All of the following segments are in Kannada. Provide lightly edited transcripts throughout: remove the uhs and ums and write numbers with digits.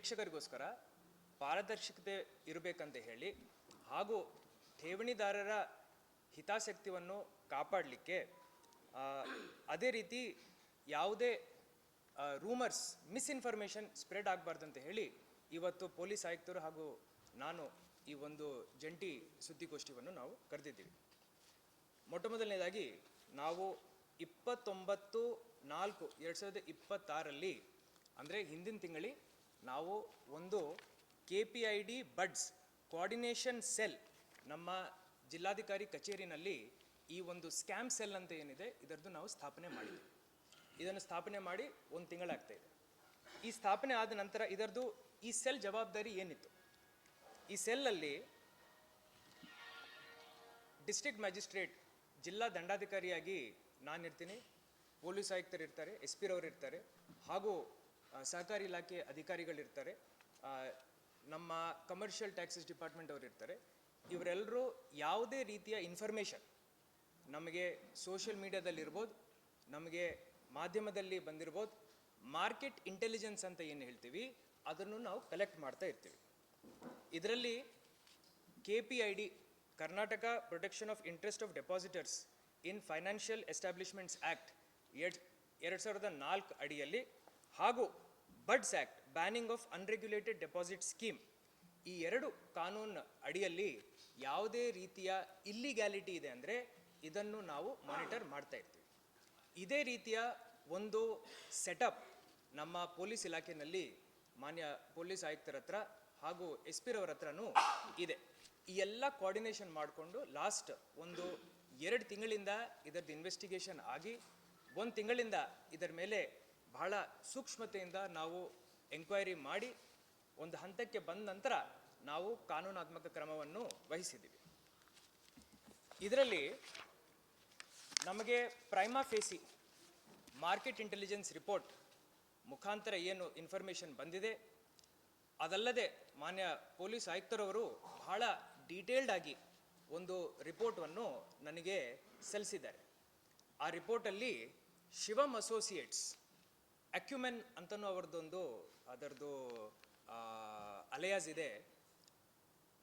ಪ್ರೇಕ್ಷಕರಿಗೋಸ್ಕರ ಪಾರದರ್ಶಕತೆ ಇರಬೇಕಂತ ಹೇಳಿ ಹಾಗೂ ಠೇವಣಿದಾರರ ಹಿತಾಸಕ್ತಿಯನ್ನು ಕಾಪಾಡಲಿಕ್ಕೆ ಅದೇ ರೀತಿ ಯಾವುದೇ ರೂಮರ್ಸ್ ಮಿಸ್ಇನ್ಫಾರ್ಮೇಷನ್ ಸ್ಪ್ರೆಡ್ ಆಗಬಾರ್ದಂತ ಹೇಳಿ ಇವತ್ತು ಪೊಲೀಸ್ ಆಯುಕ್ತರು ಹಾಗೂ ನಾನು ಈ ಒಂದು ಜಂಟಿ ಸುದ್ದಿಗೋಷ್ಠಿಯನ್ನು ನಾವು ಕರೆದಿದ್ದೀವಿ. ಮೊಟ್ಟಮೊದಲನೇದಾಗಿ ನಾವು 29/4/2026 ಅಂದರೆ ಹಿಂದಿನ ತಿಂಗಳು ನಾವು ಒಂದು KPID ಬಡ್ಸ್ ಕೋಆರ್ಡಿನೇಷನ್ ಸೆಲ್ ನಮ್ಮ ಜಿಲ್ಲಾಧಿಕಾರಿ ಕಚೇರಿನಲ್ಲಿ ಈ ಒಂದು ಸ್ಕ್ಯಾಮ್ ಸೆಲ್ ಅಂತ ಏನಿದೆ ಇದರದ್ದು ನಾವು ಸ್ಥಾಪನೆ ಮಾಡಿದ್ದೀವಿ. ಇದನ್ನು ಸ್ಥಾಪನೆ ಮಾಡಿ ಒಂದು ತಿಂಗಳಾಗ್ತಾ ಇದೆ. ಈ ಸ್ಥಾಪನೆ ಆದ ನಂತರ ಇದರದ್ದು ಈ ಸೆಲ್ ಜವಾಬ್ದಾರಿ ಏನಿತ್ತು, ಈ ಸೆಲ್ಲಲ್ಲಿ ಡಿಸ್ಟ್ರಿಕ್ಟ್ ಮ್ಯಾಜಿಸ್ಟ್ರೇಟ್ ಜಿಲ್ಲಾ ದಂಡಾಧಿಕಾರಿಯಾಗಿ ನಾನಿರ್ತೀನಿ, ಪೊಲೀಸ್ ಆಯುಕ್ತರು ಇರ್ತಾರೆ, SP ರವರು ಇರ್ತಾರೆ, ಹಾಗೂ ಸಹಕಾರಿ ಇಲಾಖೆ ಅಧಿಕಾರಿಗಳಿರ್ತಾರೆ, ನಮ್ಮ ಕಮರ್ಷಿಯಲ್ ಟ್ಯಾಕ್ಸಸ್ ಡಿಪಾರ್ಟ್ಮೆಂಟ್ ಅವರು ಇರ್ತಾರೆ. ಇವರೆಲ್ಲರೂ ಯಾವುದೇ ರೀತಿಯ ಇನ್ಫಾರ್ಮೇಷನ್ ನಮಗೆ ಸೋಷಿಯಲ್ ಮೀಡಿಯಾದಲ್ಲಿರ್ಬೋದು, ನಮಗೆ ಮಾಧ್ಯಮದಲ್ಲಿ ಬಂದಿರ್ಬೋದು, ಮಾರ್ಕೆಟ್ ಇಂಟೆಲಿಜೆನ್ಸ್ ಅಂತ ಏನು ಹೇಳ್ತೀವಿ ಅದನ್ನು ನಾವು ಕಲೆಕ್ಟ್ ಮಾಡ್ತಾ ಇರ್ತೀವಿ. ಇದರಲ್ಲಿ KPID Karnataka protection of interest of depositors in financial establishments act 2004 ಅಡಿಯಲ್ಲಿ ಹಾಗೂ buds act banning of unregulated deposit scheme ಈ ಎರಡು ಕಾನೂನು ಅಡಿಯಲ್ಲಿ ಯಾವುದೇ ರೀತಿಯ ಇಲ್ಲಿಗ್ಯಾಲಿಟಿ ಇದೆ ಅಂದರೆ ಇದನ್ನು ನಾವು ಮಾನಿಟರ್ ಮಾಡ್ತಾ ಇರ್ತೀವಿ. ಇದೇ ರೀತಿಯ ಒಂದು ಸೆಟಪ್ ನಮ್ಮ ಪೊಲೀಸ್ ಇಲಾಖೆಯಲ್ಲಿ ಮಾನ್ಯ ಪೊಲೀಸ್ ಆಯುಕ್ತರ ಹತ್ರ ಹಾಗೂ SP ರವರ ಹತ್ರನೂ ಇದೆ. ಈ ಎಲ್ಲ ಕೋಆರ್ಡಿನೇಷನ್ ಮಾಡಿಕೊಂಡು ಲಾಸ್ಟ್ ಒಂದು 2 ತಿಂಗಳಿಂದ ಇದರದ್ದು ಇನ್ವೆಸ್ಟಿಗೇಷನ್ ಆಗಿ 1 ತಿಂಗಳಿಂದ ಇದರ ಮೇಲೆ ಬಹಳ ಸೂಕ್ಷ್ಮತೆಯಿಂದ ನಾವು ಎಂಕ್ವೈರಿ ಮಾಡಿ ಒಂದು ಹಂತಕ್ಕೆ ಬಂದ ನಂತರ ನಾವು ಕಾನೂನಾತ್ಮಕ ಕ್ರಮವನ್ನು ವಹಿಸಿದ್ದೀವಿ. ಇದರಲ್ಲಿ ನಮಗೆ ಪ್ರೈಮಾ ಫೇಸಿ ಮಾರ್ಕೆಟ್ ಇಂಟೆಲಿಜೆನ್ಸ್ ರಿಪೋರ್ಟ್ ಮುಖಾಂತರ ಏನು ಇನ್ಫಾರ್ಮೇಷನ್ ಬಂದಿದೆ, ಅದಲ್ಲದೆ ಮಾನ್ಯ ಪೊಲೀಸ್ ಆಯುಕ್ತರವರು ಬಹಳ ಡೀಟೇಲ್ಡ್ ಆಗಿ ಒಂದು ರಿಪೋರ್ಟನ್ನು ನನಗೆ ಸಲ್ಲಿಸಿದ್ದಾರೆ. ಆ ರಿಪೋರ್ಟಲ್ಲಿ ಶಿವಮ್ ಅಸೋಸಿಯೇಟ್ಸ್ ಅಕ್ಯುಮೆನ್ ಅಂತಲೂ ಅದರದ್ದು ಅಲಯಾಸ್ ಇದೆ.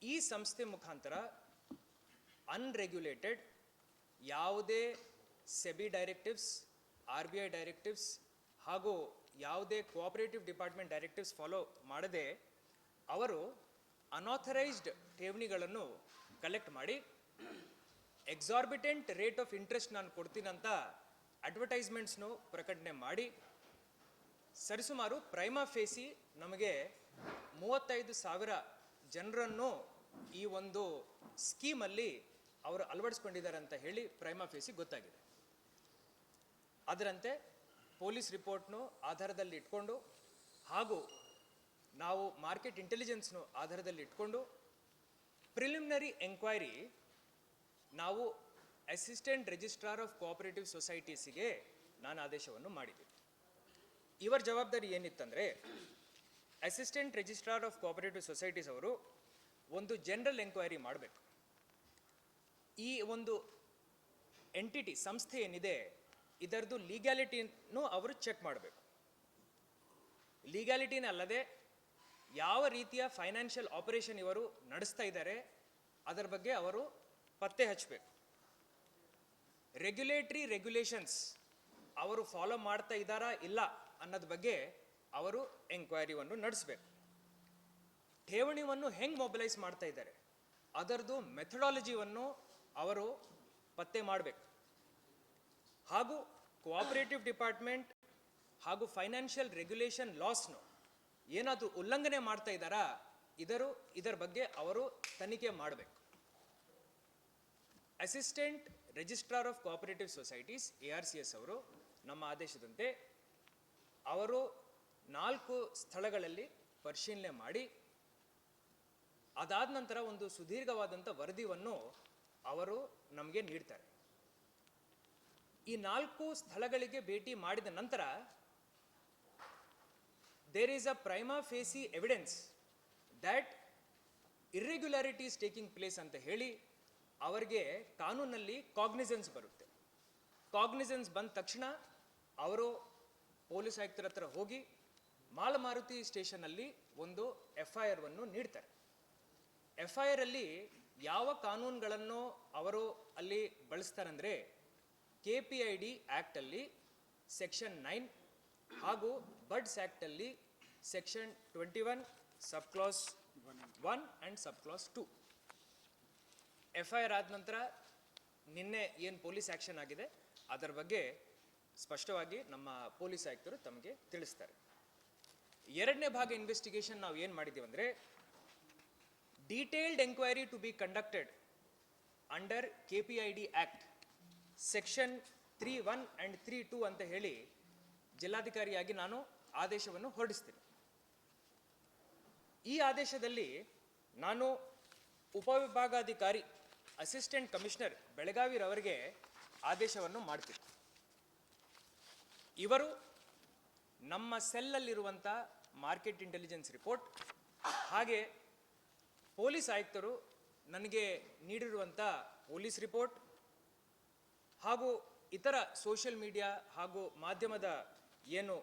ಈ ಸಂಸ್ಥೆ ಮುಖಾಂತರ ಅನ್ರೆಗ್ಯುಲೇಟೆಡ್ ಯಾವುದೇ ಸೆಬಿ ಡೈರೆಕ್ಟಿವ್ಸ್, RBI ಡೈರೆಕ್ಟಿವ್ಸ್ ಹಾಗೂ ಯಾವುದೇ ಕೋಆಪರೇಟಿವ್ ಡಿಪಾರ್ಟ್ಮೆಂಟ್ ಡೈರೆಕ್ಟಿವ್ಸ್ ಫಾಲೋ ಮಾಡದೆ ಅವರು ಅನಾಥರೈಸ್ಡ್ ಠೇವಣಿಗಳನ್ನು ಕಲೆಕ್ಟ್ ಮಾಡಿ ಎಕ್ಸಾರ್ಬಿಟೆಂಟ್ ರೇಟ್ ಆಫ್ ಇಂಟ್ರೆಸ್ಟ್ ನಾನು ಕೊಡ್ತೀನಂತ ಅಡ್ವರ್ಟೈಸ್ಮೆಂಟ್ಸ್ನು ಪ್ರಕಟಣೆ ಮಾಡಿ ಸರಿಸುಮಾರು ಪ್ರೈಮಾ ಫೇಸಿ ನಮಗೆ 35,000 ಜನರನ್ನು ಈ ಒಂದು ಸ್ಕೀಮಲ್ಲಿ ಅವರು ಅಳವಡಿಸ್ಕೊಂಡಿದ್ದಾರೆ ಅಂತ ಹೇಳಿ ಪ್ರೈಮಾ ಫೇಸಿ ಗೊತ್ತಾಗಿದೆ. ಅದರಂತೆ ಪೊಲೀಸ್ ರಿಪೋರ್ಟ್ನು ಆಧಾರದಲ್ಲಿ ಇಟ್ಕೊಂಡು ಹಾಗೂ ನಾವು ಮಾರ್ಕೆಟ್ ಇಂಟೆಲಿಜೆನ್ಸ್ನು ಆಧಾರದಲ್ಲಿ ಇಟ್ಕೊಂಡು ಪ್ರಿಲಿಮಿನರಿ ಎಂಕ್ವೈರಿ ನಾವು ಅಸಿಸ್ಟೆಂಟ್ ರಿಜಿಸ್ಟ್ರಾರ್ ಆಫ್ ಕೋಆಪರೇಟಿವ್ ಸೊಸೈಟೀಸಿಗೆ ನಾನು ಆದೇಶವನ್ನು ಮಾಡಿದ್ದೆ. ಇವರ ಜವಾಬ್ದಾರಿ ಏನಿತ್ತಂದರೆ assistant registrar of cooperative societies ಅವರು ಒಂದು ಜನರಲ್ ಎಂಕ್ವೈರಿ ಮಾಡಬೇಕು. ಈ ಒಂದು ಎಂಟಿಟಿ ಸಂಸ್ಥೆ ಏನಿದೆ ಇದರದ್ದು ಲೀಗ್ಯಾಲಿಟಿನೂ ಅವರು ಚೆಕ್ ಮಾಡಬೇಕು. ಲೀಗ್ಯಾಲಿಟಿನೇ ಅಲ್ಲದೆ ಯಾವ ರೀತಿಯ ಫೈನಾನ್ಷಿಯಲ್ ಆಪರೇಷನ್ ಇವರು ನಡೆಸ್ತಾ ಇದ್ದಾರೆ ಅದರ ಬಗ್ಗೆ ಅವರು ಪತ್ತೆ ಹಚ್ಚಬೇಕು. ರೆಗ್ಯುಲೇಷನ್ಸ್ ಅವರು ಫಾಲೋ ಮಾಡ್ತಾ ಇದ್ದಾರಾ ಇಲ್ಲ ಅನ್ನೋದ್ರ ಬಗ್ಗೆ ಅವರು ಎಂಕ್ವೈರಿಯನ್ನು ನಡೆಸಬೇಕು. ಠೇವಣಿಯನ್ನು ಹೆಂಗೆ ಮೊಬಿಲೈಸ್ ಮಾಡ್ತಾ ಇದ್ದಾರೆ ಅದರದ್ದು ಮೆಥಡಾಲಜಿಯನ್ನು ಅವರು ಪತ್ತೆ ಮಾಡಬೇಕು. ಹಾಗೂ ಕೋಆಪರೇಟಿವ್ ಡಿಪಾರ್ಟ್ಮೆಂಟ್ ಹಾಗೂ ಫೈನಾನ್ಷಿಯಲ್ ರೆಗ್ಯುಲೇಷನ್ ಲಾಸ್ನು ಏನಾದರೂ ಉಲ್ಲಂಘನೆ ಮಾಡ್ತಾ ಇದ್ದಾರಾ ಇದರ ಬಗ್ಗೆ ಅವರು ತನಿಖೆ ಮಾಡಬೇಕು. Assistant registrar of cooperative societies ARCS ಅವರು ನಮ್ಮ ಆದೇಶದಂತೆ ಅವರು 4 ಸ್ಥಳಗಳಲ್ಲಿ ಪರಿಶೀಲನೆ ಮಾಡಿ ಅದಾದ ನಂತರ ಒಂದು ಸುದೀರ್ಘವಾದಂಥ ವರದಿಯನ್ನು ಅವರು ನಮಗೆ ನೀಡ್ತಾರೆ. ಈ 4 ಸ್ಥಳಗಳಿಗೆ ಭೇಟಿ ಮಾಡಿದ ನಂತರ there is a prima facie evidence that irregularities taking place ಅಂತ ಹೇಳಿ ಅವರಿಗೆ ಕಾನೂನಲ್ಲಿ ಕಾಗ್ನಿಸೆನ್ಸ್ ಬರುತ್ತೆ. ಕಾಗ್ನಿಸೆನ್ಸ್ ಬಂದ ತಕ್ಷಣ ಅವರು ಪೊಲೀಸ್ ಆಯುಕ್ತರ ಹತ್ರ ಹೋಗಿ ಮಾಲಮಾರುತಿ ಸ್ಟೇಷನ್ನಲ್ಲಿ ಒಂದು FIR ವನ್ನು ನೀಡ್ತಾರೆ. FIR ಅಲ್ಲಿ ಯಾವ ಕಾನೂನುಗಳನ್ನು ಅವರು ಅಲ್ಲಿ ಬಳಸ್ತಾರಂದ್ರೆ KPID ಆ್ಯಕ್ಟ್ ಅಲ್ಲಿ ಸೆಕ್ಷನ್ 9 ಹಾಗೂ ಬಡ್ಸ್ ಆ್ಯಕ್ಟ್ ಅಲ್ಲಿ section 21 sub class 1 and sub class 2. FIR ಆದ ನಂತರ ನಿನ್ನೆ ಏನು ಪೊಲೀಸ್ ಆ್ಯಕ್ಷನ್ ಆಗಿದೆ ಅದರ ಬಗ್ಗೆ ಸ್ಪಷ್ಟವಾಗಿ ನಮ್ಮ ಪೊಲೀಸ್ ಆಯುಕ್ತರು ತಮಗೆ ತಿಳಿಸ್ತಾರೆ. ಎರಡನೇ ಭಾಗ ಇನ್ವೆಸ್ಟಿಗೇಷನ್ ನಾವು ಏನು ಮಾಡಿದ್ದೀವಿ ಅಂದರೆ detailed enquiry to be conducted under KPID act section 3(1) and 3(2) ಅಂತ ಹೇಳಿ ಜಿಲ್ಲಾಧಿಕಾರಿಯಾಗಿ ನಾನು ಆದೇಶವನ್ನು ಹೊರಡಿಸ್ತೀನಿ. ಈ ಆದೇಶದಲ್ಲಿ ನಾನು ಉಪವಿಭಾಗಾಧಿಕಾರಿ ಅಸಿಸ್ಟೆಂಟ್ ಕಮಿಷನರ್ ಬೆಳಗಾವಿರವರಿಗೆ ಆದೇಶವನ್ನು ಮಾಡ್ತೀನಿ. ಇವರು ನಮ್ಮ ಸೆಲ್ಲಲ್ಲಿರುವಂಥ ಮಾರ್ಕೆಟ್ ಇಂಟೆಲಿಜೆನ್ಸ್ ರಿಪೋರ್ಟ್ ಹಾಗೆ ಪೊಲೀಸ್ ಆಯುಕ್ತರು ನನಗೆ ನೀಡಿರುವಂಥ ಪೊಲೀಸ್ ರಿಪೋರ್ಟ್ ಹಾಗೂ ಇತರ ಸೋಷಿಯಲ್ ಮೀಡಿಯಾ ಹಾಗೂ ಮಾಧ್ಯಮದ ಏನು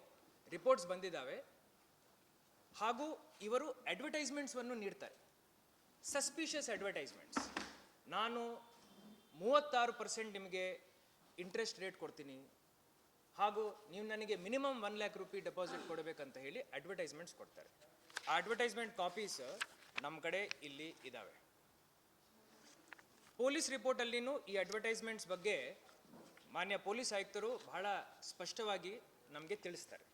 ರಿಪೋರ್ಟ್ಸ್ ಬಂದಿದ್ದಾವೆ ಹಾಗೂ ಇವರು ಅಡ್ವರ್ಟೈಸ್ಮೆಂಟ್ಸನ್ನು ನೀಡ್ತಾರೆ. Suspicious advertisements. ನಾನು 36% ನಿಮಗೆ ಇಂಟ್ರೆಸ್ಟ್ ರೇಟ್ ಕೊಡ್ತೀನಿ ಹಾಗೂ ನೀವು ನನಗೆ ಮಿನಿಮಮ್ 1 lakh ರೂಪಾಯಿ ಡೆಪಾಸಿಟ್ ಕೊಡಬೇಕಂತ ಹೇಳಿ ಅಡ್ವರ್ಟೈಸ್ಮೆಂಟ್ಸ್ ಕೊಡ್ತಾರೆ. ಆ ಅಡ್ವರ್ಟೈಸ್ಮೆಂಟ್ ಕಾಪೀಸ್ ನಮ್ಮ ಕಡೆ ಇಲ್ಲಿ ಇದ್ದಾವೆ. ಪೊಲೀಸ್ ರಿಪೋರ್ಟಲ್ಲಿನೂ ಈ ಅಡ್ವರ್ಟೈಸ್ಮೆಂಟ್ಸ್ ಬಗ್ಗೆ ಮಾನ್ಯ ಪೊಲೀಸ್ ಆಯುಕ್ತರು ಬಹಳ ಸ್ಪಷ್ಟವಾಗಿ ನಮಗೆ ತಿಳಿಸ್ತಾರೆ.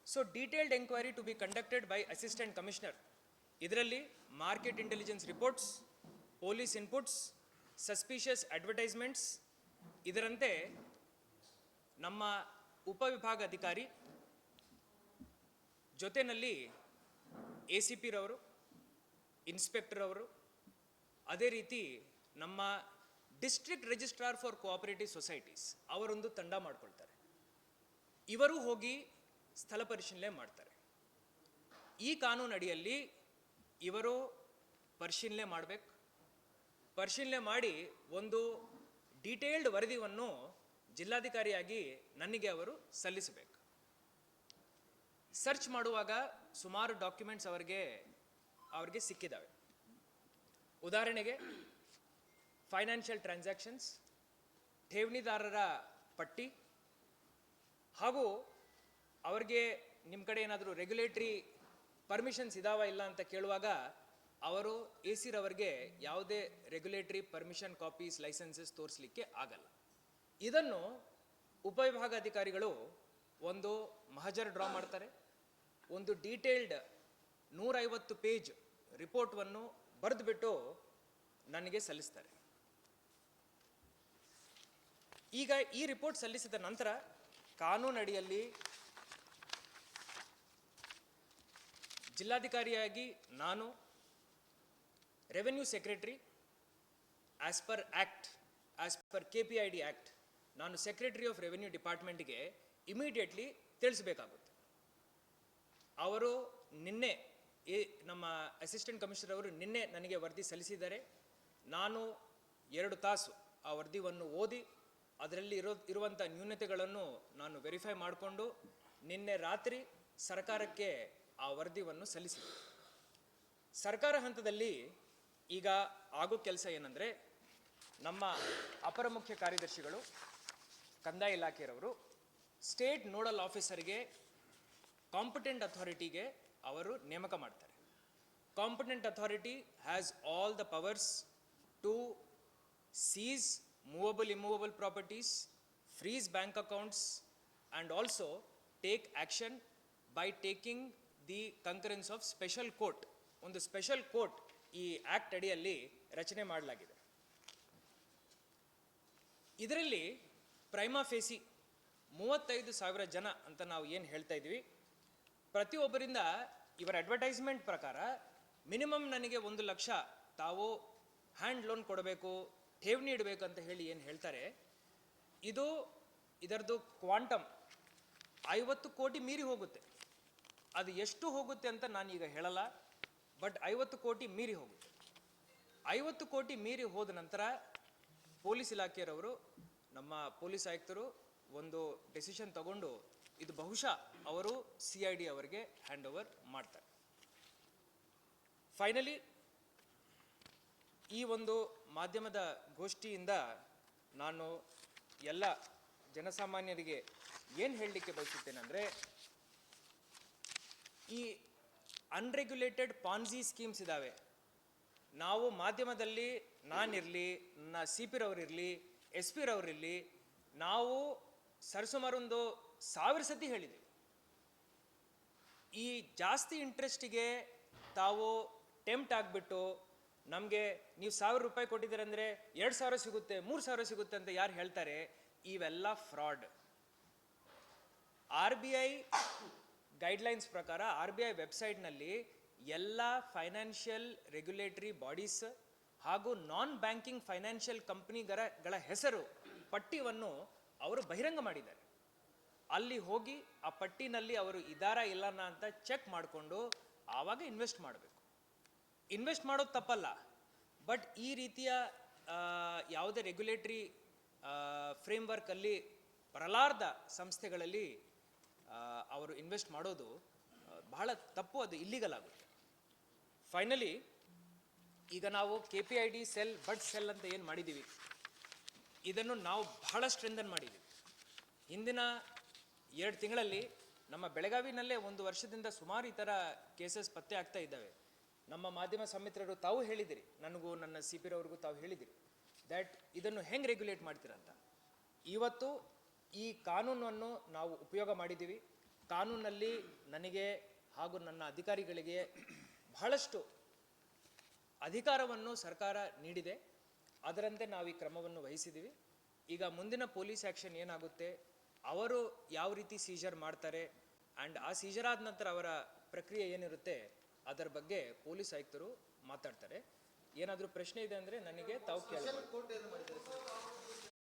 So detailed enquiry to be conducted by assistant commissioner. ಇದರಲ್ಲಿ market intelligence reports, police inputs, suspicious advertisements, ಇದರಂತೆ ನಮ್ಮ ಉಪವಿಭಾಗಾಧಿಕಾರಿ ಜೊತೆಯಲ್ಲಿ ACP ರವರು, ಇನ್ಸ್ಪೆಕ್ಟರ್ ಅವರು, ಅದೇ ರೀತಿ ನಮ್ಮ district registrar for cooperative societies ಅವರೊಂದು ತಂಡ ಮಾಡ್ಕೊಳ್ತಾರೆ. ಇವರು ಹೋಗಿ ಸ್ಥಳ ಪರಿಶೀಲನೆ ಮಾಡ್ತಾರೆ. ಈ ಕಾನೂನು ಅಡಿಯಲ್ಲಿ ಇವರು ಪರಿಶೀಲನೆ ಮಾಡಬೇಕು. ಪರಿಶೀಲನೆ ಮಾಡಿ ಒಂದು ಡೀಟೇಲ್ಡ್ ವರದಿಯನ್ನು ಜಿಲ್ಲಾಧಿಕಾರಿಯಾಗಿ ನನಗೆ ಅವರು ಸಲ್ಲಿಸಬೇಕು. ಸರ್ಚ್ ಮಾಡುವಾಗ ಸುಮಾರು ಡಾಕ್ಯುಮೆಂಟ್ಸ್ ಅವರಿಗೆ ಸಿಕ್ಕಿದ್ದಾವೆ. ಉದಾಹರಣೆಗೆ ಫೈನಾನ್ಷಿಯಲ್ ಟ್ರಾನ್ಸಾಕ್ಷನ್ಸ್, ಠೇವಣಿದಾರರ ಪಟ್ಟಿ ಹಾಗೂ ಅವರಿಗೆ ನಿಮ್ಮ ಕಡೆ ಏನಾದರೂ ರೆಗ್ಯುಲೇಟರಿ ಪರ್ಮಿಷನ್ಸ್ ಇದಾವ ಇಲ್ಲ ಅಂತ ಕೇಳುವಾಗ ಅವರು AC ರವರಿಗೆ ಯಾವುದೇ ರೆಗ್ಯುಲೇಟರಿ ಪರ್ಮಿಷನ್ ಕಾಪೀಸ್, ಲೈಸೆನ್ಸಸ್ ತೋರಿಸಲಿಕ್ಕೆ ಆಗಲ್ಲ. ಇದನ್ನು ಉಪವಿಭಾಗಾಧಿಕಾರಿಗಳು ಒಂದು ಮಹಜರ್ ಡ್ರಾ ಮಾಡ್ತಾರೆ. ಒಂದು ಡೀಟೇಲ್ಡ್ 150 ಪೇಜ್ ರಿಪೋರ್ಟ್ವನ್ನು ಬರೆದುಬಿಟ್ಟು ನನಗೆ ಸಲ್ಲಿಸ್ತಾರೆ. ಈಗ ಈ ರಿಪೋರ್ಟ್ ಸಲ್ಲಿಸಿದ ನಂತರ ಕಾನೂನು ಅಡಿಯಲ್ಲಿ ಜಿಲ್ಲಾಧಿಕಾರಿಯಾಗಿ ನಾನು revenue secretary as per KPID act ನಾನು ಸೆಕ್ರೆಟರಿ ಆಫ್ ರೆವೆನ್ಯೂ ಡಿಪಾರ್ಟ್ಮೆಂಟ್ಗೆ ಇಮಿಡಿಯೇಟ್ಲಿ ತಿಳಿಸಬೇಕಾಗುತ್ತೆ. ಅವರು ನಿನ್ನೆ ನಮ್ಮ ಅಸಿಸ್ಟೆಂಟ್ ಕಮಿಷನರ್ ಅವರು ನಿನ್ನೆ ನನಗೆ ವರದಿ ಸಲ್ಲಿಸಿದ್ದಾರೆ. ನಾನು 2 ತಾಸು ಆ ವರದಿಯನ್ನು ಓದಿ ಅದರಲ್ಲಿ ಇರುವಂಥ ನ್ಯೂನತೆಗಳನ್ನು ನಾನು ವೆರಿಫೈ ಮಾಡಿಕೊಂಡು ನಿನ್ನೆ ರಾತ್ರಿ ಸರ್ಕಾರಕ್ಕೆ ಆ ವರದಿಯನ್ನು ಸಲ್ಲಿಸಿದೆ. ಸರ್ಕಾರ ಹಂತದಲ್ಲಿ ಈಗ ಆಗೋ ಕೆಲಸ ಏನಂದರೆ ನಮ್ಮ ಅಪರ ಮುಖ್ಯ ಕಾರ್ಯದರ್ಶಿಗಳು ಕಂದಾಯ ಇಲಾಖೆಯವರು ಸ್ಟೇಟ್ ನೋಡಲ್ ಆಫೀಸರ್ಗೆ ಕಾಂಪಿಟೆಂಟ್ ಅಥಾರಿಟಿಗೆ ಅವರು ನೇಮಕ ಮಾಡ್ತಾರೆ. Competent authority has all the powers to seize movable immovable properties, freeze bank accounts and also take action by taking the concurrence of special court. ಒಂದು ಸ್ಪೆಷಲ್ ಕೋರ್ಟ್ ಈ ಆ್ಯಕ್ಟ್ ಅಡಿಯಲ್ಲಿ ರಚನೆ ಮಾಡಲಾಗಿದೆ. ಇದರಲ್ಲಿ ಪ್ರೈಮಾ ಫೇಸಿ 35,000 ಜನ ಅಂತ ನಾವು ಏನು ಹೇಳ್ತಾ ಇದ್ವಿ, ಪ್ರತಿಯೊಬ್ಬರಿಂದ ಇವರ ಅಡ್ವರ್ಟೈಸ್ಮೆಂಟ್ ಪ್ರಕಾರ ಮಿನಿಮಮ್ ನನಗೆ 1 ಲಕ್ಷ ತಾವು ಹ್ಯಾಂಡ್ ಲೋನ್ ಕೊಡಬೇಕು, ಠೇವಣಿ ಇಡಬೇಕು ಅಂತ ಹೇಳಿ ಏನು ಹೇಳ್ತಾರೆ, ಇದರದ್ದು ಕ್ವಾಂಟಮ್ 50 ಕೋಟಿ ಮೀರಿ ಹೋಗುತ್ತೆ. ಅದು ಎಷ್ಟು ಹೋಗುತ್ತೆ ಅಂತ ನಾನೀಗ ಹೇಳಲ್ಲ, ಬಟ್ 50 ಕೋಟಿ ಮೀರಿ ಹೋಗುತ್ತೆ. 50 ಕೋಟಿ ಮೀರಿ ಹೋದ ನಂತರ ಪೊಲೀಸ್ ಇಲಾಖೆಯವರು, ನಮ್ಮ ಪೊಲೀಸ್ ಆಯುಕ್ತರು ಒಂದು ಡೆಸಿಷನ್ ತಗೊಂಡು ಇದು ಬಹುಶಃ ಅವರು CID ಅವರಿಗೆ ಹ್ಯಾಂಡ್ ಓವರ್ ಮಾಡ್ತಾರೆ. ಫೈನಲಿ ಈ ಒಂದು ಮಾಧ್ಯಮದ ಗೋಷ್ಠಿಯಿಂದ ನಾನು ಎಲ್ಲ ಜನಸಾಮಾನ್ಯರಿಗೆ ಏನು ಹೇಳಲಿಕ್ಕೆ ಬಯಸುತ್ತೇನೆ ಅಂದರೆ, ಈ ಅನ್ರೆಗ್ಯುಲೇಟೆಡ್ ಪಾನ್ಸಿ ಸ್ಕೀಮ್ಸ್ ಇದ್ದಾವೆ. ನಾವು ಮಾಧ್ಯಮದಲ್ಲಿ ನಾನಿರಲಿ, ನನ್ನ CP ರವರಿರಲಿ, SP ರವರಿರಲಿ, ನಾವು ಸರಿಸುಮಾರು ಒಂದು 1000 ಸತಿ ಹೇಳಿದೆ, ಈ ಜಾಸ್ತಿ ಇಂಟ್ರೆಸ್ಟಿಗೆ ತಾವು ಟೆಂಪ್ಟ್ ಆಗಿಬಿಟ್ಟು ನಮಗೆ ನೀವು 1000 ರೂಪಾಯಿ ಕೊಟ್ಟಿದ್ದೀರ ಅಂದರೆ 2000 ಸಿಗುತ್ತೆ, 3000 ಸಿಗುತ್ತೆ ಅಂತ ಯಾರು ಹೇಳ್ತಾರೆ, ಇವೆಲ್ಲ ಫ್ರಾಡ್. RBI ಗೈಡ್ಲೈನ್ಸ್ ಪ್ರಕಾರ RBI ವೆಬ್ಸೈಟ್ನಲ್ಲಿ ಎಲ್ಲ ಫೈನಾನ್ಷಿಯಲ್ ರೆಗ್ಯುಲೇಟರಿ ಬಾಡೀಸ್ ಹಾಗೂ ನಾನ್ ಬ್ಯಾಂಕಿಂಗ್ ಫೈನಾನ್ಷಿಯಲ್ ಕಂಪ್ನಿಗಳ ಹೆಸರು ಪಟ್ಟಿಯನ್ನು ಅವರು ಬಹಿರಂಗ ಮಾಡಿದ್ದಾರೆ. ಅಲ್ಲಿ ಹೋಗಿ ಆ ಪಟ್ಟಿನಲ್ಲಿ ಅವರು ಇದಾರಾ ಇಲ್ಲನ ಅಂತ ಚೆಕ್ ಮಾಡಿಕೊಂಡು ಆವಾಗ ಇನ್ವೆಸ್ಟ್ ಮಾಡಬೇಕು. ಇನ್ವೆಸ್ಟ್ ಮಾಡೋದು ತಪ್ಪಲ್ಲ, ಬಟ್ ಈ ರೀತಿಯ ಯಾವುದೇ ರೆಗ್ಯುಲೇಟರಿ ಫ್ರೇಮ್ವರ್ಕಲ್ಲಿ ಬರಲಾರ್ದ ಸಂಸ್ಥೆಗಳಲ್ಲಿ ಅವರು ಇನ್ವೆಸ್ಟ್ ಮಾಡೋದು ಬಹಳ ತಪ್ಪು, ಅದು ಇಲ್ಲಿಗಲ್ ಆಗುತ್ತೆ. ಫೈನಲಿ ಈಗ ನಾವು KPID ಸೆಲ್, ಬಡ್ ಸೆಲ್ ಅಂತ ಏನು ಮಾಡಿದ್ದೀವಿ, ಇದನ್ನು ನಾವು ಬಹಳ ಸ್ಟ್ರೆಂಥನ್ ಮಾಡಿದ್ದೀವಿ. ಹಿಂದಿನ 2 ತಿಂಗಳಲ್ಲಿ ನಮ್ಮ ಬೆಳಗಾವಿನಲ್ಲೇ 1 ವರ್ಷದಿಂದ ಸುಮಾರು ಈ ಥರ ಕೇಸಸ್ ಪತ್ತೆ ಆಗ್ತಾ ಇದ್ದಾವೆ. ನಮ್ಮ ಮಾಧ್ಯಮ ಸಮಿತ್ರರು ತಾವು ಹೇಳಿದಿರಿ, ನನಗೂ ನನ್ನ CP ರವ್ರಿಗೂ ತಾವು ಹೇಳಿದಿರಿ ದ್ಯಾಟ್ ಇದನ್ನು ಹೆಂಗೆ ರೆಗ್ಯುಲೇಟ್ ಮಾಡ್ತೀರಂತ. ಇವತ್ತು ಈ ಕಾನೂನನ್ನು ನಾವು ಉಪಯೋಗ ಮಾಡಿದ್ದೀವಿ. ಕಾನೂನಲ್ಲಿ ನನಗೆ ಹಾಗೂ ನನ್ನ ಅಧಿಕಾರಿಗಳಿಗೆ ಬಹಳಷ್ಟು ಅಧಿಕಾರವನ್ನು ಸರ್ಕಾರ ನೀಡಿದೆ. ಅದರಂತೆ ನಾವು ಈ ಕ್ರಮವನ್ನು ವಹಿಸಿದ್ದೀವಿ. ಈಗ ಮುಂದಿನ ಪೊಲೀಸ್ ಆ್ಯಕ್ಷನ್ ಏನಾಗುತ್ತೆ, ಅವರು ಯಾವ ರೀತಿ ಸೀಜರ್ ಮಾಡ್ತಾರೆ ಆ್ಯಂಡ್ ಆ ಸೀಜರ್ ಆದ ನಂತರ ಅವರ ಪ್ರಕ್ರಿಯೆ ಏನಿರುತ್ತೆ ಅದರ ಬಗ್ಗೆ ಪೊಲೀಸ್ ಆಯುಕ್ತರು ಮಾತಾಡ್ತಾರೆ. ಏನಾದರೂ ಪ್ರಶ್ನೆ ಇದೆ ಅಂದರೆ ನನಗೆ ತಾವು ಕೇಳಬಹುದು.